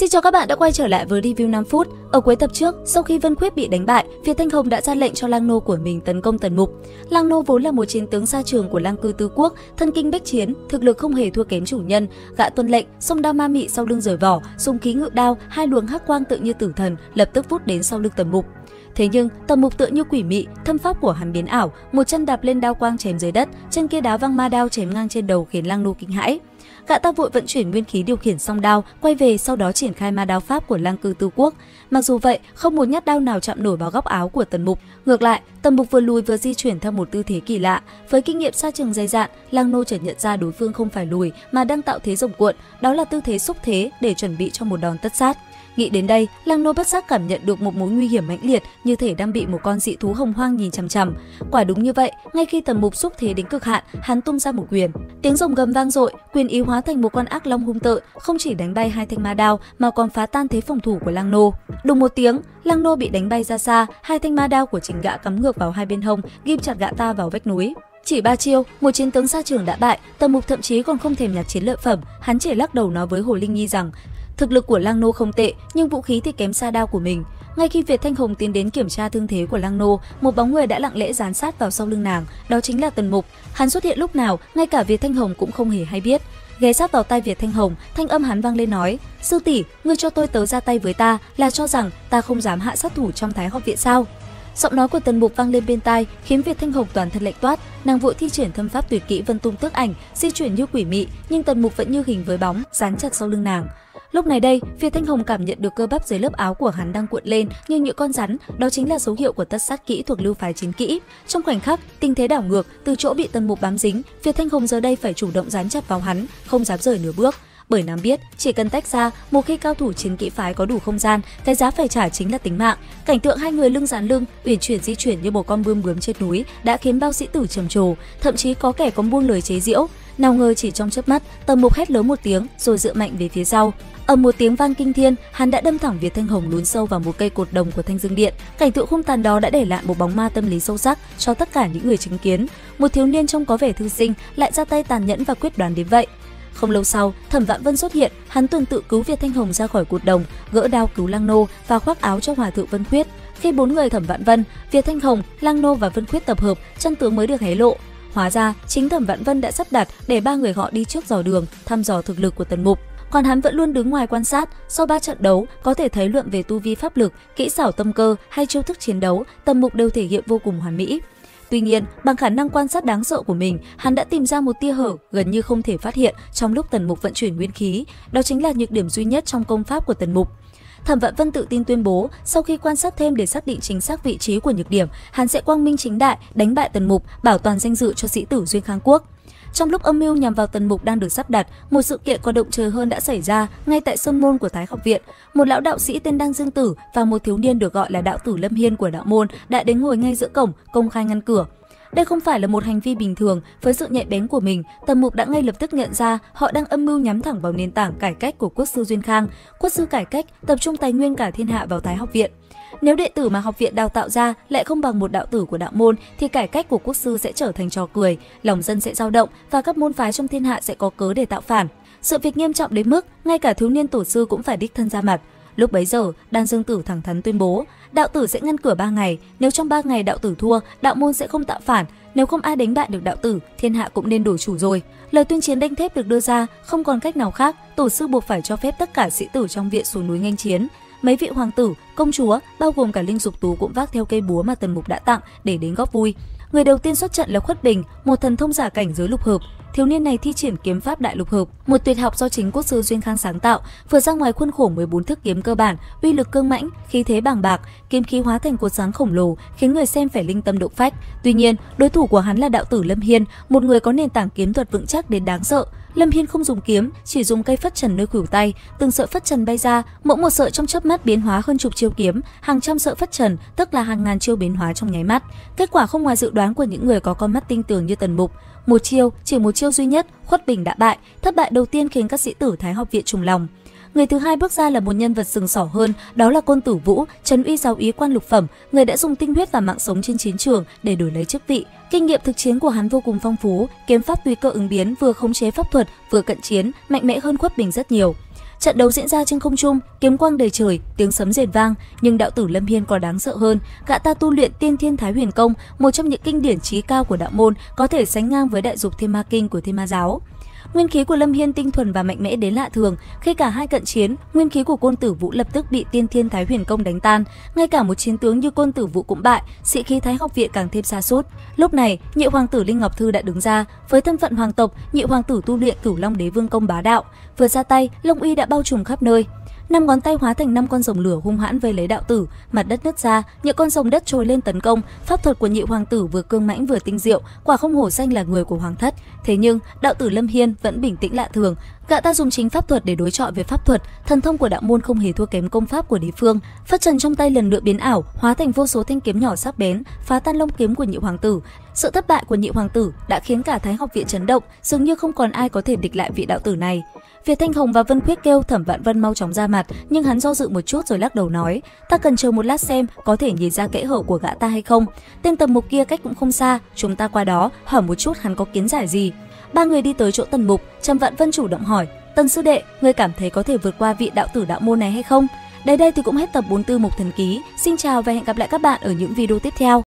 Xin chào các bạn đã quay trở lại với review 5 phút. Ở cuối tập trước, sau khi Vân Khuyết bị đánh bại, Việt Thanh Hồng đã ra lệnh cho lang nô của mình tấn công Tần Mục. Lang nô vốn là một chiến tướng xa trường của Lang Cư Tứ Quốc, thân kinh bách chiến, thực lực không hề thua kém chủ nhân. Gã tuân lệnh, song đao ma mị sau lưng rời vỏ, dùng khí ngự đao, hai luồng hắc quang tự như tử thần, lập tức vút đến sau lưng Tần Mục. Thế nhưng Tần Mục tựa như quỷ mị, thâm pháp của hắn biến ảo, một chân đạp lên đao quang chém dưới đất, chân kia đá văng ma đao chém ngang trên đầu khiến lang nô kinh hãi. Gã ta vội vận chuyển nguyên khí điều khiển song đao, quay về sau đó triển khai ma đao pháp của Lang Cư Tứ Quốc. Mặc dù vậy, không một nhát đao nào chạm nổi vào góc áo của Tần Mục. Ngược lại, Tần Mục vừa lùi vừa di chuyển theo một tư thế kỳ lạ. Với kinh nghiệm xa trường dày dạn, lang nô chợt nhận ra đối phương không phải lùi mà đang tạo thế rồng cuộn, đó là tư thế xúc thế để chuẩn bị cho một đòn tất sát. Nghĩ đến đây, lang nô bất giác cảm nhận được một mối nguy hiểm mãnh liệt, như thể đang bị một con dị thú hồng hoang nhìn chằm chằm. Quả đúng như vậy, ngay khi Tần Mục xúc thế đến cực hạn, hắn tung ra một quyền. Tiếng rồng gầm vang dội, quyền ý hóa thành một con ác long hung tợn, không chỉ đánh bay hai thanh ma đao mà còn phá tan thế phòng thủ của lang nô. Đùng một tiếng, lang nô bị đánh bay ra xa, hai thanh ma đao của chính gã cắm ngược vào hai bên hông, ghim chặt gã ta vào vách núi. Chỉ 3 chiêu, một chiến tướng xa trường đã bại, Tần Mục thậm chí còn không thèm nhặt chiến lợi phẩm, hắn chỉ lắc đầu nói với Hồ Linh Nhi rằng thực lực của lang nô không tệ, nhưng vũ khí thì kém xa đao của mình. Ngay khi Việt Thanh Hồng tiến đến kiểm tra thương thế của lang nô, một bóng người đã lặng lẽ dán sát vào sau lưng nàng, đó chính là Tần Mục. Hắn xuất hiện lúc nào, ngay cả Việt Thanh Hồng cũng không hề hay biết. Ghé sát vào tai Việt Thanh Hồng, thanh âm hắn vang lên nói: "Sư tỷ, ngươi cho tôi tớ ra tay với ta, là cho rằng ta không dám hạ sát thủ trong Thái Học viện sao?" Giọng nói của Tần Mục vang lên bên tai, khiến Việt Thanh Hồng toàn thân lạnh toát. Nàng vội thi triển thâm pháp tuyệt kỹ Vân Tung Tước Ảnh, di chuyển như quỷ mị, nhưng Tần Mục vẫn như hình với bóng, dán chặt sau lưng nàng. Lúc này đây, Việt Thanh Hồng cảm nhận được cơ bắp dưới lớp áo của hắn đang cuộn lên như những con rắn, đó chính là dấu hiệu của tất sát kỹ thuộc lưu phái chiến kỹ. Trong khoảnh khắc, tình thế đảo ngược, từ chỗ bị Tần Mục bám dính, Việt Thanh Hồng giờ đây phải chủ động dán chặt vào hắn, không dám rời nửa bước. Bởi nàng biết, chỉ cần tách ra, một khi cao thủ chiến kỹ phái có đủ không gian, cái giá phải trả chính là tính mạng. Cảnh tượng hai người lưng dán lưng, uyển chuyển di chuyển như một con bươm bướm trên núi đã khiến bao sĩ tử trầm trồ, thậm chí có kẻ còn buông lời chế giễu. Nào ngờ chỉ trong chớp mắt, Tần Mục hét lớn một tiếng rồi dựa mạnh về phía sau. Ầm một tiếng vang kinh thiên, hắn đã đâm thẳng Việt Thanh Hồng lún sâu vào một cây cột đồng của Thanh Dương Điện. Cảnh tượng hung tàn đó đã để lại một bóng ma tâm lý sâu sắc cho tất cả những người chứng kiến. Một thiếu niên trông có vẻ thư sinh lại ra tay tàn nhẫn và quyết đoán đến vậy. Không lâu sau, Thẩm Vạn Vân xuất hiện, hắn tuần tự cứu Việt Thanh Hồng ra khỏi cột đồng, gỡ đao cứu lang nô và khoác áo cho hòa thượng Vân Khuyết. Khi bốn người Thẩm Vạn Vân, Việt Thanh Hồng, lang nô và Vân Khuyết tập hợp, chân tướng mới được hé lộ. Hóa ra, chính Thẩm Vạn Vân đã sắp đặt để ba người họ đi trước dò đường, thăm dò thực lực của Tần Mục. Còn hắn vẫn luôn đứng ngoài quan sát. Sau 3 trận đấu, có thể thấy luận về tu vi pháp lực, kỹ xảo tâm cơ hay chiêu thức chiến đấu, Tần Mục đều thể hiện vô cùng hoàn mỹ. Tuy nhiên, bằng khả năng quan sát đáng sợ của mình, hắn đã tìm ra một tia hở gần như không thể phát hiện trong lúc Tần Mục vận chuyển nguyên khí, đó chính là nhược điểm duy nhất trong công pháp của Tần Mục. Thẩm Vạn Vân tự tin tuyên bố, sau khi quan sát thêm để xác định chính xác vị trí của nhược điểm, hắn sẽ quang minh chính đại đánh bại Tần Mục, bảo toàn danh dự cho sĩ tử Duyên Khang Quốc. Trong lúc âm mưu nhằm vào Tần Mục đang được sắp đặt, một sự kiện có động trời hơn đã xảy ra ngay tại sân môn của Thái Học viện. Một lão đạo sĩ tên Đăng Dương Tử và một thiếu niên được gọi là đạo tử Lâm Hiên của đạo môn đã đến ngồi ngay giữa cổng, công khai ngăn cửa. Đây không phải là một hành vi bình thường. Với sự nhạy bén của mình, Tần Mục đã ngay lập tức nhận ra họ đang âm mưu nhắm thẳng vào nền tảng cải cách của quốc sư Duyên Khang. Quốc sư cải cách tập trung tài nguyên cả thiên hạ vào Thái Học viện. Nếu đệ tử mà học viện đào tạo ra lại không bằng một đạo tử của đạo môn thì cải cách của quốc sư sẽ trở thành trò cười, lòng dân sẽ dao động và các môn phái trong thiên hạ sẽ có cớ để tạo phản. Sự việc nghiêm trọng đến mức ngay cả thiếu niên tổ sư cũng phải đích thân ra mặt. Lúc bấy giờ, Đan Dương Tử thẳng thắn tuyên bố, đạo tử sẽ ngăn cửa 3 ngày, nếu trong 3 ngày đạo tử thua, đạo môn sẽ không tạo phản, nếu không ai đánh bại được đạo tử, thiên hạ cũng nên đổi chủ rồi. Lời tuyên chiến đanh thép được đưa ra, không còn cách nào khác, tổ sư buộc phải cho phép tất cả sĩ tử trong viện xuống núi nghênh chiến. Mấy vị hoàng tử, công chúa, bao gồm cả Linh Dục Tú cũng vác theo cây búa mà Tần Mục đã tặng để đến góp vui. Người đầu tiên xuất trận là Khuất Bình, một thần thông giả cảnh giới lục hợp. Thiếu niên này thi triển kiếm pháp đại lục hợp, một tuyệt học do chính quốc sư Duyên Khang sáng tạo, vượt ra ngoài khuôn khổ 14 thức kiếm cơ bản, uy lực cương mãnh, khí thế bàng bạc, kiếm khí hóa thành cột sáng khổng lồ, khiến người xem phải linh tâm động phách. Tuy nhiên, đối thủ của hắn là đạo tử Lâm Hiên, một người có nền tảng kiếm thuật vững chắc đến đáng sợ. Lâm Hiên không dùng kiếm, chỉ dùng cây phất trần nơi khuỷu tay, từng sợi phất trần bay ra, mỗi một sợi trong chớp mắt biến hóa hơn chục chiêu kiếm, hàng trăm sợi phất trần, tức là hàng ngàn chiêu biến hóa trong nháy mắt. Kết quả không ngoài dự đoán của những người có con mắt tinh tường như Tần Mục. Chỉ một chiêu duy nhất, Khuất Bình đã bại. Thất bại đầu tiên khiến các sĩ tử Thái Học viện trùng lòng. Người thứ hai bước ra là một nhân vật sừng sỏ hơn, đó là Côn Tử Vũ, trấn uy giáo úy quan lục phẩm, người đã dùng tinh huyết và mạng sống trên chiến trường để đổi lấy chức vị. Kinh nghiệm thực chiến của hắn vô cùng phong phú, kiếm pháp tùy cơ ứng biến, vừa khống chế pháp thuật, vừa cận chiến, mạnh mẽ hơn Khuất Bình rất nhiều. Trận đấu diễn ra trên không trung, kiếm quang đầy trời, tiếng sấm rền vang, nhưng đạo tử Lâm Hiên còn đáng sợ hơn. Gã ta tu luyện Tiên Thiên Thái Huyền Công, một trong những kinh điển chí cao của đạo môn, có thể sánh ngang với Đại Dục Thiên Ma Kinh của Thiên Ma giáo. Nguyên khí của Lâm Hiên tinh thuần và mạnh mẽ đến lạ thường, khi cả hai cận chiến, nguyên khí của Côn Tử Vũ lập tức bị Tiên Thiên Thái Huyền Công đánh tan, ngay cả một chiến tướng như Côn Tử Vũ cũng bại, sĩ khí Thái Học viện càng thêm sa sút. Lúc này, nhị hoàng tử Linh Ngọc Thư đã đứng ra, với thân phận hoàng tộc, nhị hoàng tử tu luyện Cửu Long Đế Vương Công bá đạo, vừa ra tay, Long uy đã bao trùm khắp nơi. 5 ngón tay hóa thành 5 con rồng lửa hung hãn vây lấy đạo tử, mặt đất nứt ra, những con rồng đất trồi lên tấn công. Pháp thuật của nhị hoàng tử vừa cương mãnh vừa tinh diệu, quả không hổ danh là người của hoàng thất. Thế nhưng đạo tử Lâm Hiên vẫn bình tĩnh lạ thường. Gã ta dùng chính pháp thuật để đối chọi với pháp thuật, thần thông của đạo môn không hề thua kém công pháp của đối phương. Phất trần trong tay lần nữa biến ảo, hóa thành vô số thanh kiếm nhỏ sắc bén, phá tan lông kiếm của nhị hoàng tử. Sự thất bại của nhị hoàng tử đã khiến cả Thái Học viện chấn động, dường như không còn ai có thể địch lại vị đạo tử này. Việt Thanh Hồng và Vân Khuyết kêu Thẩm Vạn Vân mau chóng ra mặt, nhưng hắn do dự một chút rồi lắc đầu nói: "Ta cần chờ một lát xem có thể nhìn ra kẽ hở của gã ta hay không. Tên Tần Mục kia cách cũng không xa, chúng ta qua đó hỏi một chút hắn có kiến giải gì." Ba người đi tới chỗ Tần Mục, Trầm Vạn Vân chủ động hỏi: "Tần sư đệ, ngươi cảm thấy có thể vượt qua vị đạo tử đạo môn này hay không?" Đến đây thì cũng hết tập 44 Mục Thần Ký. Xin chào và hẹn gặp lại các bạn ở những video tiếp theo.